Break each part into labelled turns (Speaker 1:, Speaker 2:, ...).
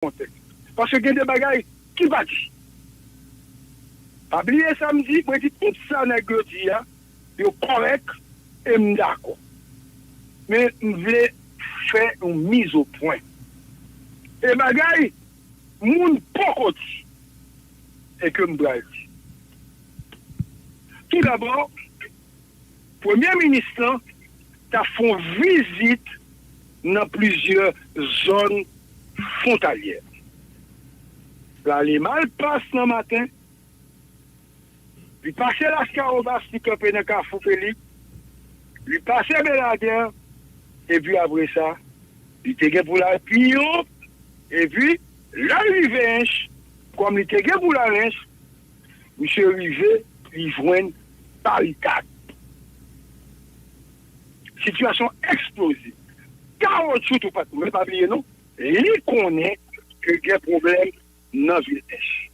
Speaker 1: contexte. Parce que il y a des bagailles qui bâtissent. Pas oublier samedi, moi, dit tout ça, négocié, c'est correct et d'accord. Mais je voulais faire une mise au point. Et bagaille, moun pas dit et que m'bral dit. Tout d'abord, Premier ministre a fait visite dans plusieurs zones frontalières. Là, les mal passent le matin, lui passer la Scarobas qui campait dans Carrefour Félix, lui passer Belader, et puis après ça, il était pour la pion, et puis, là, il vient, comme il était pour la linge, monsieur Rivet, il joint Paris 4. Situation explosive. 40 jours ou pas tout, mais pas oublier non. Il connaît que il y a un problème dans la ville d'Esch.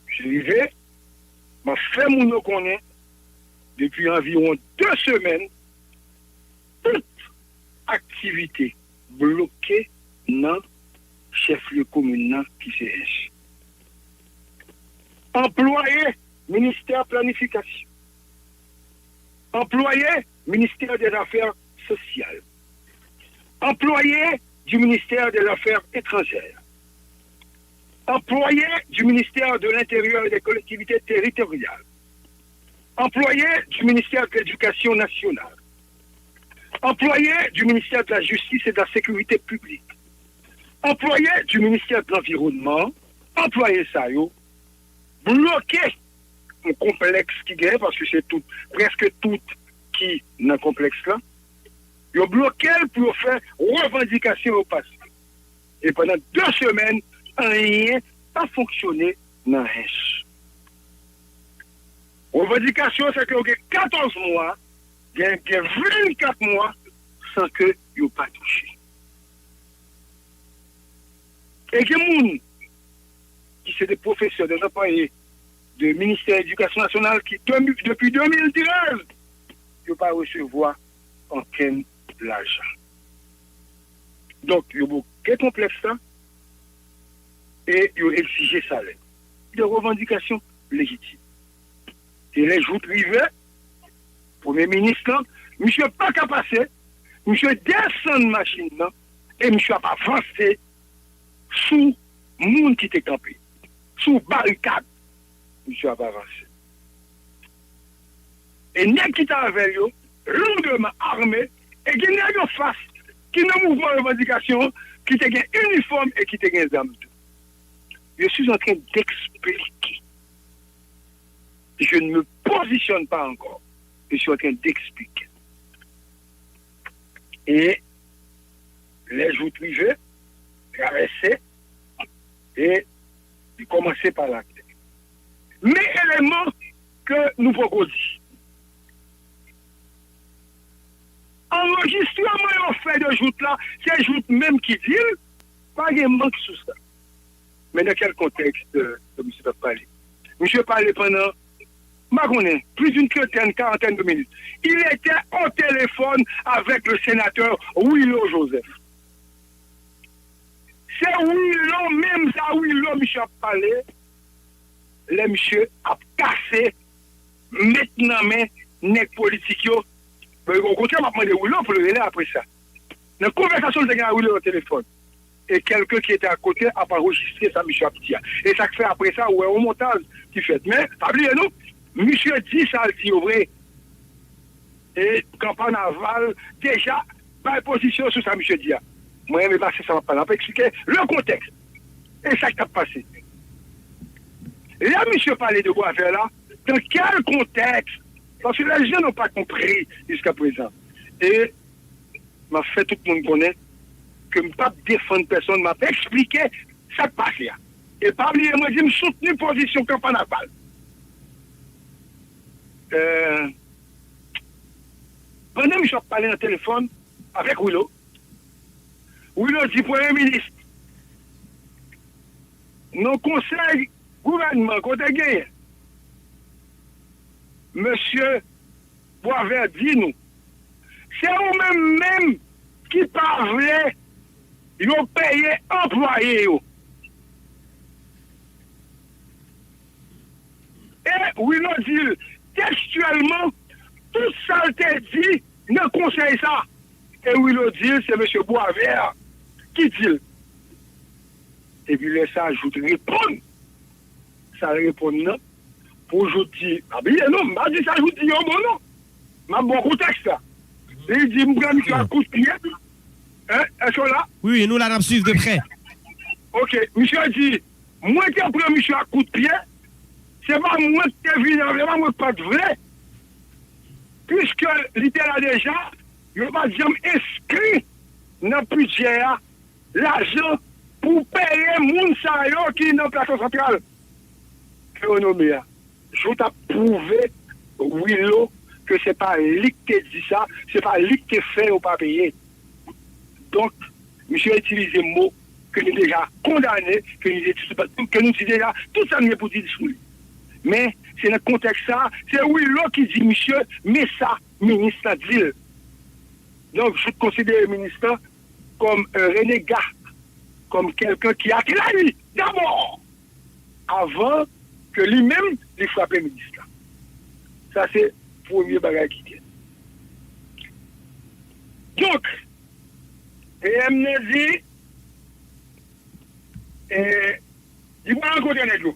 Speaker 1: Je arrivé, m'a fait mon connaît depuis environ 2 semaines, toute activité bloquée dans le chef-lieu communal qui c'est Esch. Employé, ministère planification. Employé, ministère des Affaires sociales. Employé du ministère des Affaires étrangères. Employé du ministère de l'Intérieur et des collectivités territoriales. Employé du ministère de l'Éducation nationale. Employé du ministère de la Justice et de la Sécurité publique. Employé du ministère de l'Environnement. Employé ça, yo, bloqué un complexe qui gagne, parce que c'est tout, presque tout qui dans le complexe là. Ils ont bloqué pour faire revendication au passé. Et pendant 2 semaines, rien n'a fonctionné dans le H. Revendication, c'est qu'il y a 14 mois, il y a 24 mois sans que ils n'ont pas touché. Et que les gens qui sont des professeurs, des employés du ministère de l'Éducation nationale qui, depuis 2013, ils n'ont pas recevoir aucun l'argent. Donc, il y a beaucoup de complexes là et ils ont exigé ça. Des revendications légitimes. Et les jours privés, Premier ministre, monsieur pas qu'à passer, monsieur descend de machine là, et monsieur a pas avancé sous monde qui était campé, sous barricade, monsieur a pas avancé. Et n'est qui t'a avec eux, lourdement armé, et qui n'est pas face, qui n'a mouvement de revendication, qui te gagne uniforme et qui te gagne des armes. Je suis en train d'expliquer. Je ne me positionne pas encore. Je suis en train d'expliquer. Et les jours privés, traverser et commencer par la tête. Mais éléments que nous proposons. Enregistrement et fait de joute là, c'est joute même qui dit, pas de manque sur ça. Mais dans quel contexte monsieur peut parler? Monsieur parlait pendant, plus d'une quarantaine de minutes. Il était au téléphone avec le sénateur Willow Joseph. C'est Willow, même ça, Willow, monsieur a parlé, les monsieur a cassé, maintenant, mais, les politiques, au contraire, je vais demander Willow pour le relais après ça. Dans la conversation, j'ai gagné Willow au téléphone. Et quelqu'un qui était à côté a pas enregistré ça, monsieur Aptia. Et ça fait après ça, ouais, au montage qui fait. Mais, oubliez-nous, monsieur dit ça, dit vrai. Et campagne aval, déjà, pas position sur ça, monsieur dit. Moi, je vais passer ça, on va expliquer le contexte. Et ça qui a passé. Là, monsieur parlait de quoi faire là, dans quel contexte? Parce que les gens n'ont pas compris jusqu'à présent. Et, m'a fait tout le monde connaître que je ne peux pas défendre personne, m'a fait expliquer ça qui passe là. Et pas oublier, moi, je me soutenu position campagne aval. Pendant que je parlais au téléphone avec Willow, Willow dit Premier ministre, nos conseils gouvernement qu'on a gagné, monsieur Boisvert dit nous, c'est vous-même qui parlaient, ils ont payé employés. Et oui, l'on dit textuellement, tout ça a été dit dans le conseil ça. Et oui, l'on dit, c'est M. Boisvert qui dit. Et puis là, ça ajoute répondre. Ça répond non. Pour aujourd'hui, ah bien non, je dis ça ajoute non, non. Ma bon contexte là. Il dit, je vais me coup de pied. Hein, est-ce que là?
Speaker 2: Oui, nous là, nous suivons de près.
Speaker 1: Ok, monsieur a dit, moi qui ai pris monsieur à coup de pied, c'est pas moi qui ai vu, c'est pas moi pas de vrai. Puisque l'idée là déjà, il n'y a pas jamais inscrit dans le budget l'argent pour payer moun sa yo qui est dans la place centrale. Économie. Je t'ai prouvé, Willow, que ce n'est pas lui qui dit ça, ce n'est pas lui qui fait ou pas payer. Donc, monsieur a utilisé le mot que nous déjà condamné, que nous disons déjà, tout ça n'est pour dire sur lui. Mais c'est dans le contexte ça, c'est Willow qui dit, monsieur, mais ça, ministre a dit. Donc, je considère le ministre comme un renégat, comme quelqu'un qui a trahi d'abord, avant que lui-même lui frappe le ministre. Ça, c'est le premier bagage qui tient. Donc, PM n'a dit, il va rencontrer les gens.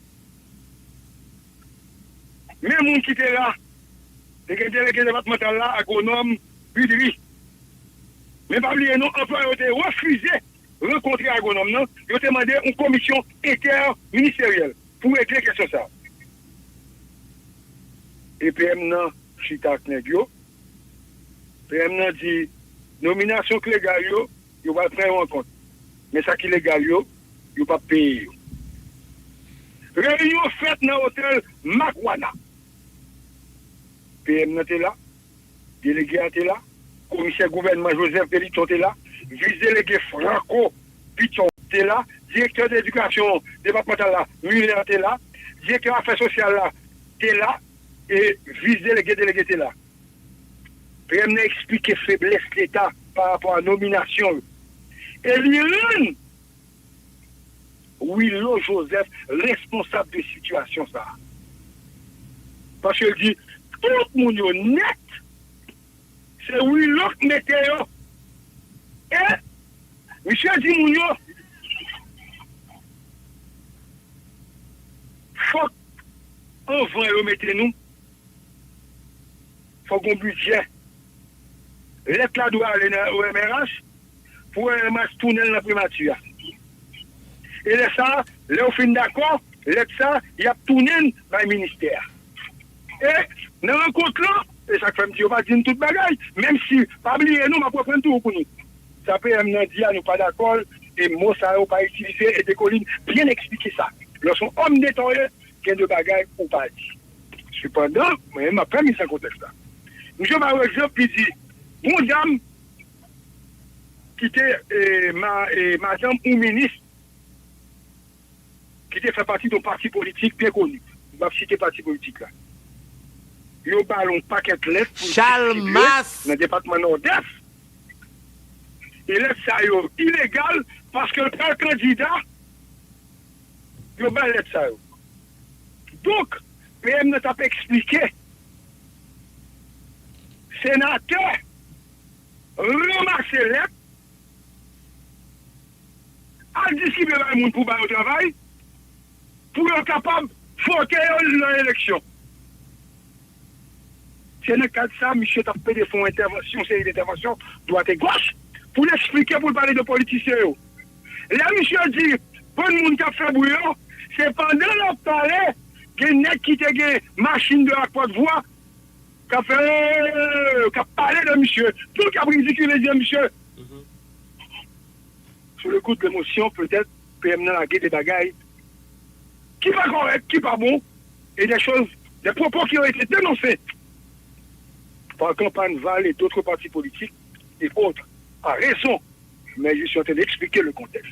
Speaker 1: Même les gens qui étaient là, les délégués départementaux là, agronomes, budri. Mais pas oublier, non, enfin, ils ont refusé de rencontrer agronome, non, ils ont demandé une commission interministérielle pour régler la question ça. Et PM n'a chita knegyo. PM n'a dit, nomination que légal yo, il va prendre en compte. Mais ça qui est légal yo, il va pas payer. Réunion faite dans l'hôtel Makwana. PM n'a été là, délégué était là, commissaire gouvernement Joseph Peliton était là, vice-délégué Franco Piton était là, directeur d'éducation départementale là, Muller était là, directeur affaires sociales là, était là, et vice-délégué était là. PM n'a expliqué faiblesse de l'État par rapport à la nomination. Et l'Iran, Willow Joseph, responsable de situation ça. Parce qu'il dit, tout le monde net, c'est Willow qui mettait. Et, monsieur dit, Mounio, faut qu'on va remettre nous, faut qu'on budget. L'État doit aller au MRH pour un match tourner dans la primature. Et là, ça, là, au fin d'accord, l'État, il y a tourné dans le ministère. Et, dans la rencontre là, et ça fait un petit peu pas dire toute bagaille, même si, pas oublier, nous, ma propre tout pour nous. Ça peut me dire, nous pas d'accord, et moi, ça n'a pas utilisé, et des collines, bien expliquer ça. Lorsqu'on homme détourné, qu'il y a de bagaille ou pas dit. Cependant, moi, je m'appelle mis sans contexte là. Monsieur, par exemple, il dit, bon dame, qui était madame ou ministre, qui était fait partie d'un parti politique bien connu. Je vais citer parti politique là. Il y a un paquet de lettres pour
Speaker 2: Chalmas
Speaker 1: dans le département nord-est. Et lettres ça est illégal parce que le candidat, il y a pas lettres ça. Donc, PM n'a pas expliqué. Sénateur, ramasser lettres, à distribuer le monde pour faire le travail, pour être capable de voter dans l'élection. C'est dans le cas de ça, M. Tapé de fonds intervention, série d'intervention, droite et gauche, pour l'expliquer, pour parler de politiciens. Là, M. dit, pour le monde qui a fait bouillon, c'est pendant le palais qu'il y a qui a une machine de la porte-voix qui a parlé de monsieur. Tout qui a ridiculisé de monsieur. Sur le coup de l'émotion, peut-être, PM n'a lagué des bagailles qui pas correct, qui pas bon, et des choses, des propos qui ont été dénoncés par Campagne Val et d'autres partis politiques et autres, à raison. Mais je suis en train d'expliquer le contexte.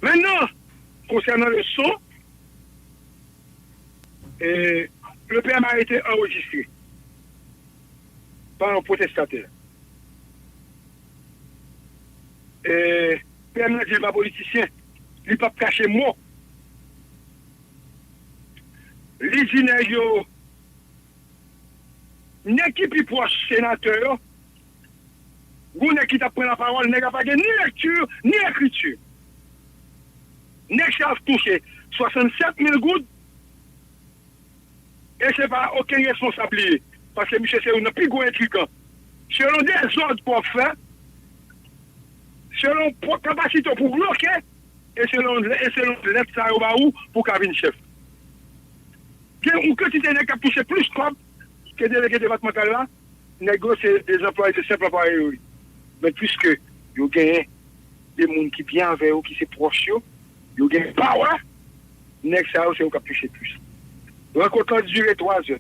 Speaker 1: Maintenant, concernant le son, le PM a été enregistré par un protestataire. PM n'est pas politicien. Il ne peut pas cacher mot. Les Inéyo, n'est qui plus proche sénateur, ou n'est qui t'a pris la parole, n'est pas ni lecture, ni écriture. N'est qui a touché 67 000 gouttes, et ce n'est pas aucun responsable, parce que M. c'est un plus gros intrigant. Selon des ordres pour faire, selon capacité pour bloquer, et selon l'aide ça pour cabine chef. Ou que tu t'es touché plus comme que délégué départemental là, négocier des employés, de simples employés. Mais puisque vous gagnez des gens qui bien avec vous, qui sont proches, vous gagnez pas, ouais, next ça, c'est vous qui touché plus. Rencontre a duré 3 heures.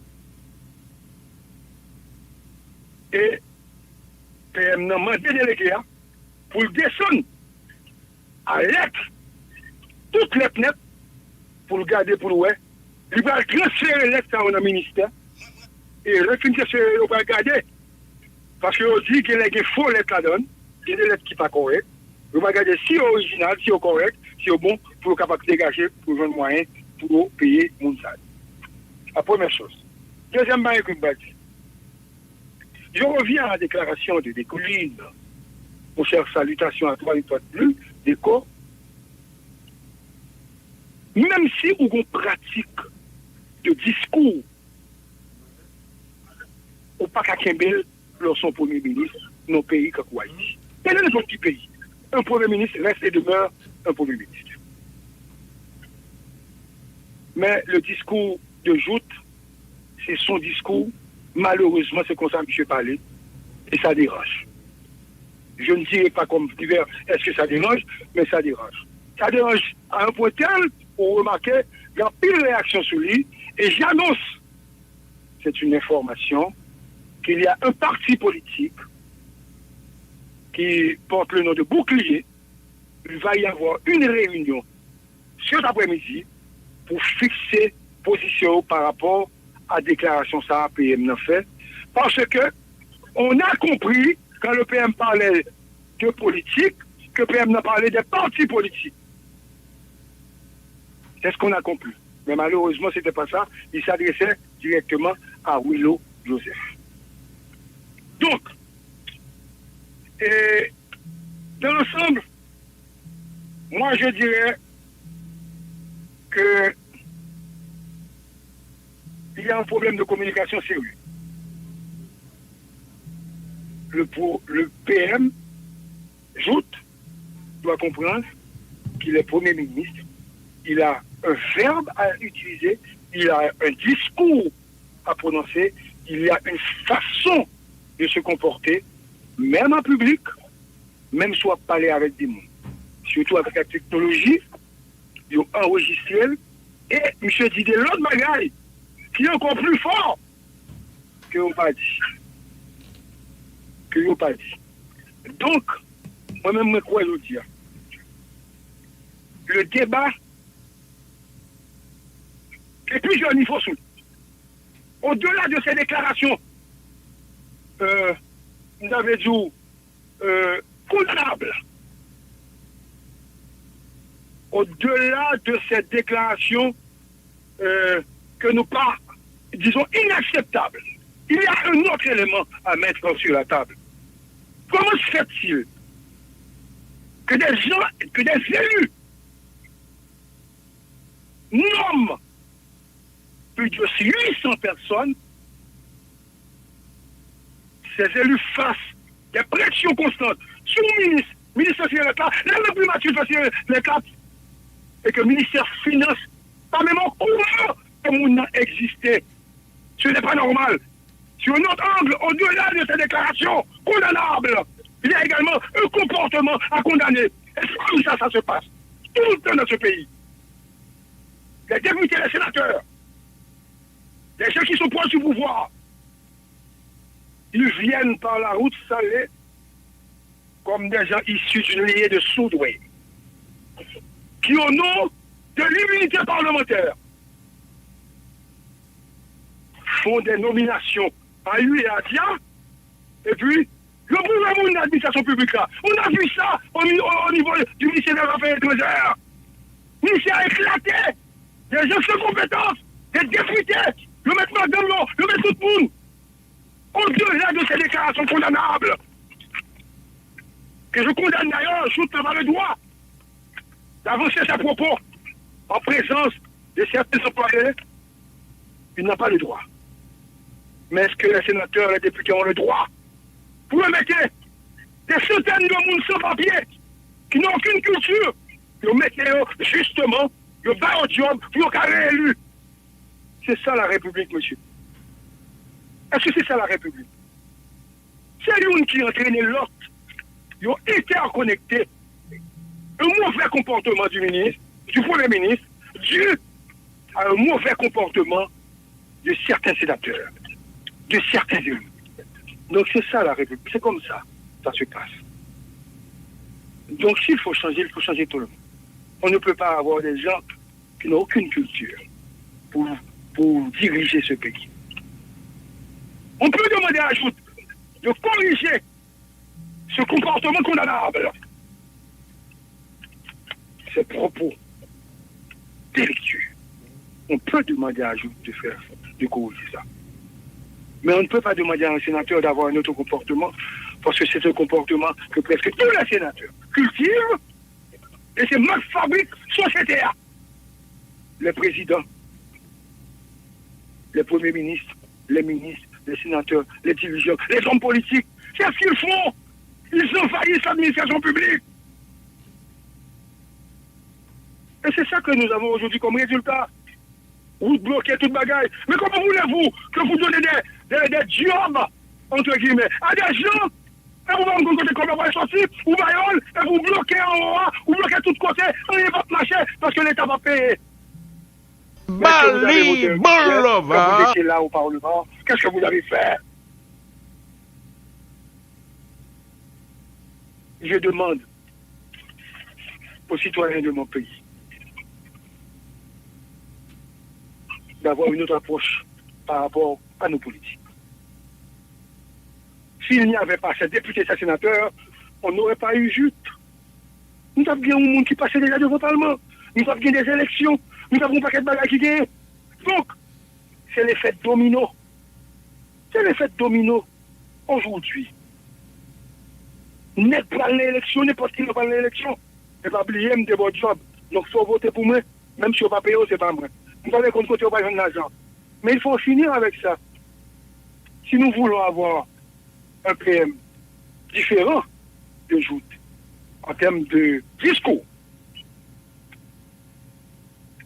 Speaker 1: Et PM n'a demandé délégué pour descendre à lettre, toutes les fenêtres, pour le garder pour le ouais. Il va transférer lettre dans le ministère. Et le fin transférer, il va garder. Parce qu'on dit qu'il y a des faux lettres là-dedans, il y a des lettres qui ne sont pas correctes. Il va garder si original, si correct, si bon, pour capable de dégager, pour jouer moyen, pour payer mon salaire. La première chose. Deuxième bail que je dis. Je reviens à la déclaration de Décoline. Mon cher, salutations à toi, une fois de plus, Déco. Même si on a une pratique de discours, on n'a pas qu'à Kembel, son premier ministre, nos pays comme Haïti. Quel est notre petit pays? Un premier ministre reste et demeure un premier ministre. Mais le discours de Joute, c'est son discours. Malheureusement, c'est comme ça que M. parlait. Et ça dérange. Je ne dirais pas comme divers, est-ce que ça dérange, mais ça dérange. Ça dérange à un point tel pour remarquer qu'il y a pile de réaction sur lui. Et j'annonce, c'est une information, qu'il y a un parti politique qui porte le nom de Bouclier. Il va y avoir une réunion cet après-midi pour fixer position par rapport à la déclaration ça PM n'a fait. Parce que on a compris, quand le PM parlait de politique, que PM n'a parlé des partis politiques. C'est ce qu'on a compris. Mais malheureusement, ce n'était pas ça. Il s'adressait directement à Willow Joseph. Donc, dans l'ensemble, moi je dirais que il y a un problème de communication sérieux. Le PM, Joute, doit comprendre qu'il est Premier ministre, il a un verbe à utiliser, il a un discours à prononcer, il y a une façon de se comporter, même en public, même soit parler avec des mots. Surtout avec la technologie, ils ont enregistré, et M. dit de l'autre bagaille, qui est encore plus fort que vous pas dit. Que vous pas dit. Donc, moi-même, je crois le dire. Le débat est plusieurs niveaux sous. Au-delà de ces déclarations, nous avons dit condamnables. Au-delà de ces déclarations que nous pas, disons, inacceptables, il y a un autre élément à mettre sur la table. Comment se fait-il que des gens, que des élus nomment plus de 800 personnes, ces élus fassent des pressions constantes sur le ministre de l'État, le plus mature de l'État, et que le ministère Finance, pas même en courant que mon a existé. Ce n'est pas normal. Sur un autre angle, au-delà de ces déclarations condamnables, il y a également un comportement à condamner. Et c'est comme ça se passe. Tout le temps dans ce pays. Les députés, les sénateurs, les gens qui sont proches du pouvoir, ils viennent par la route salée comme des gens issus d'une lignée de Soudoué, qui au nom de l'immunité parlementaire font des nominations à lui et à Dia, et puis Le gouvernement de l'administration publique là, on a vu ça au niveau du ministère des Affaires étrangères. Le ministère a éclaté. Des gens sans compétences, des députés, le mettre madame, le mettre tout le monde. Au-delà de ces déclarations condamnables, que je condamne d'ailleurs, je n'ai pas le droit d'avancer ses propos en présence de certains employés, il n'a pas le droit. Mais est-ce que les sénateurs et les députés ont le droit? Vous me mettez des centaines de monde sans papier, qui n'ont aucune culture, vous mettez justement le bas au job pour le carré élu. C'est ça la République, monsieur. Est-ce que c'est ça la République? C'est l'une qui entraîne l'autre. Ils ont interconnecté un mauvais comportement du ministre, du Premier ministre, dû à un mauvais comportement de certains sénateurs, de certains élus. Donc c'est ça la République, c'est comme ça, ça se passe. Donc s'il faut changer, il faut changer tout le monde. On ne peut pas avoir des gens qui n'ont aucune culture pour diriger ce pays. On peut demander à Joute de corriger ce comportement condamnable, ces propos délictueux. On peut demander à Joute de faire ça, de corriger ça. Mais on ne peut pas demander à un sénateur d'avoir un autre comportement, parce que c'est un comportement que presque tous les sénateurs cultivent, et c'est ma fabrique société. Les présidents, les premiers ministres, les ministres, les sénateurs, les dirigeants, les hommes politiques, c'est ce qu'ils font. Ils envahissent l'administration publique. Et c'est ça que nous avons aujourd'hui comme résultat. Vous bloquez toute bagaille. Mais comment voulez-vous que vous donnez des jobs, entre guillemets, à des gens, et vous vous comptez comment vous allez sortir, ou baillole, et vous bloquez en haut, vous bloquez de tous côtés, et votre marché, parce que l'État va payer.
Speaker 2: Bali Bolova.
Speaker 1: Quand vous étiez là au Parlement, qu'est-ce que vous avez fait? Je demande aux citoyens de mon pays d'avoir une autre approche par rapport à nos politiques. S'il n'y avait pas ces députés, ces sénateurs, on n'aurait pas eu Joute. Nous avons bien un monde qui passait déjà devant le Parlement. Nous avons bien des élections. Nous avons un paquet de bagages qui gagnent. Donc, c'est l'effet domino. C'est l'effet domino. Aujourd'hui, n'est pas l'élection, n'importe qui n'a pas l'élection. Ne pas oublier, de votre job. Donc, il faut voter pour moi, même si on ne va pas payer, c'est pas moi. Vous avez compte côté, on va de l'argent. Mais il faut finir avec ça. Si nous voulons avoir un PM différent de Joute en termes de discours,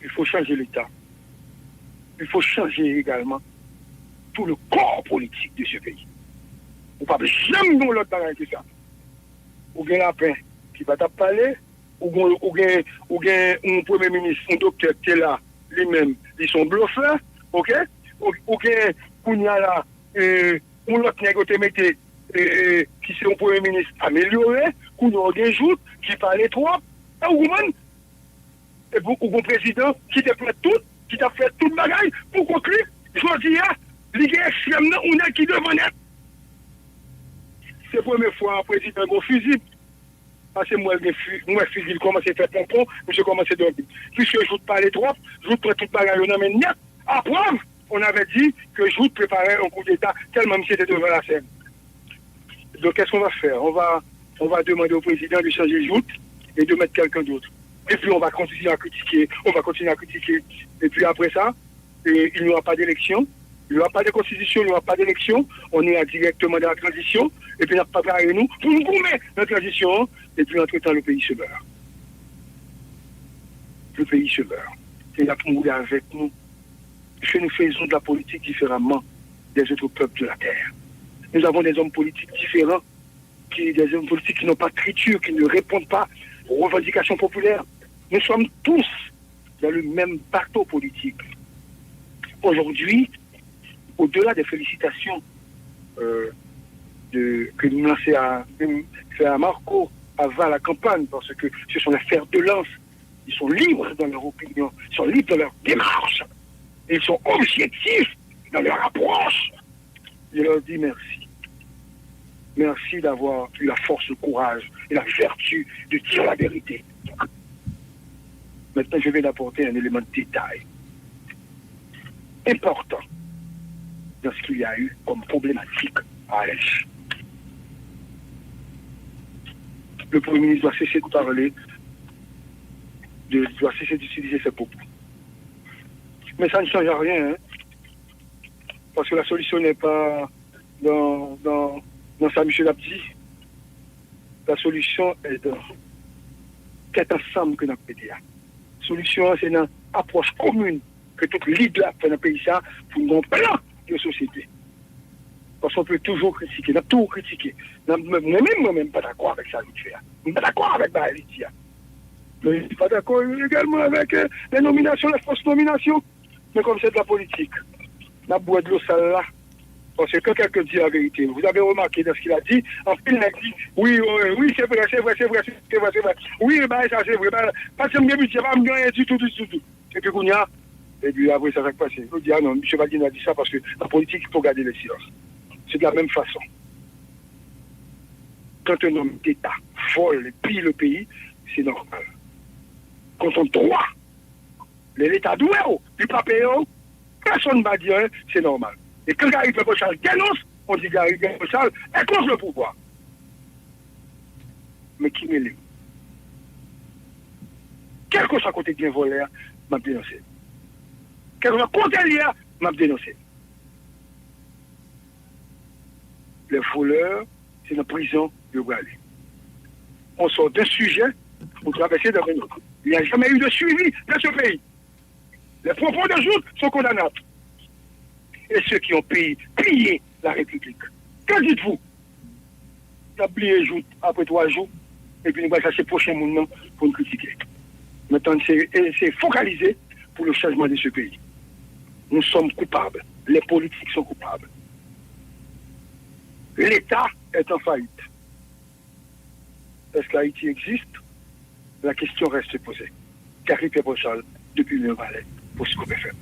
Speaker 1: il faut changer l'État. Il faut changer également tout le corps politique de ce pays. Vous ne pouvez jamais nous l'autre bagage que ça. Ou bien la paix qui va parler, ou bien un premier ministre, un docteur qui est là, lui-même, ils sont bluffeurs, ok? Ou bien, qu'on y a là, ou l'autre négocié, qui c'est un premier ministre amélioré, qu'on y a des jours qui parlait trop, ou un président qui t'a fait tout le bagage pour conclure, je dis, l'idée extrêmement, on a qui devant net. C'est la première fois un président a fusible. Parce que moi, fusible commence à faire pompon, je commence à dormir. Puisque je ne parlais trop, je prends tout le bagage, on amène net. À preuve, on avait dit que je préparais un coup d'État tellement c'était devant la scène. Donc, qu'est-ce qu'on va faire? On va demander au président de changer le joute et de mettre quelqu'un d'autre. Et puis, on va continuer à critiquer. Et puis, après ça, il n'y aura pas d'élection. Il n'y aura pas de constitution, il n'y aura pas d'élection. On ira directement dans la transition. Et puis, on va préparer nous pour nous gommer la transition. Et puis, entre-temps, le pays se meurt. Le pays se meurt. Et là, pour nous avec nous, que nous faisons de la politique différemment des autres peuples de la Terre. Nous avons des hommes politiques différents, des hommes politiques qui n'ont pas de criture, qui ne répondent pas aux revendications populaires. Nous sommes tous dans le même bateau politique. Aujourd'hui, au-delà des félicitations que nous lançons à Marco avant la campagne, parce que ce sont les fers de lance, ils sont libres dans leur opinion, ils sont libres dans leur démarche, et ils sont objectifs dans leur approche. Je leur dis merci. Merci d'avoir eu la force, le courage et la vertu de dire la vérité. Maintenant, je vais apporter un élément de détail important dans ce qu'il y a eu comme problématique à Alèche. Le Premier ministre doit cesser de parler, doit cesser d'utiliser ses propos. Mais ça ne change rien, hein, parce que la solution n'est pas dans ça, M. Labdi. La solution est dans cet ensemble que nous avons pété. La solution, c'est dans l'approche commune que toute l'île a fait dans le pays pour nous plan de société. Parce qu'on peut toujours critiquer, on a tout critiqué. Moi-même, pas d'accord avec ça, je suis pas d'accord avec Baalitia. Je ne suis pas d'accord également avec les nominations, les fausses nominations. Mais comme c'est de la politique, on a boit de l'eau sale là. Parce que quand quelqu'un dit la vérité, vous avez remarqué dans ce qu'il a dit, en fait, il a dit, oui, c'est vrai. Oui, ça c'est vrai. Parce que je ne sais pas, je ne du tout. Et puis, et puis après, ça va passer. Je dis, ah non, M. Badine a dit ça parce que la politique, il faut garder le silence. C'est de la même façon. Quand un homme d'État vole et pille le pays, c'est normal. Quand on droit, l'État doit, il ne pas payer, personne ne va dire, c'est normal. Et quand Gary Pépochal dénonce, on dit Gary Pépochal est contre le pouvoir. Mais qui m'est libre? Quel que soit côté bien volé, m'a dénoncé. Quel que soit côté lié, m'a dénoncé. Les voleurs, c'est une prison de Guadeloupe. On sort d'un sujet pour traverser dans un autre. Il n'y a jamais eu de suivi dans ce pays. Les propos de joute sont condamnables. Et ceux qui ont pillé la République. Que dites-vous? On a plié joute après 3 jours, et puis nous allons chercher le prochain monde pour nous critiquer. Maintenant, c'est focalisé pour le changement de ce pays. Nous sommes coupables. Les politiques sont coupables. L'État est en faillite. Est-ce qu'Haïti existe? La question reste posée. Gary Pépochal, depuis le Valais, pour Scoop FM.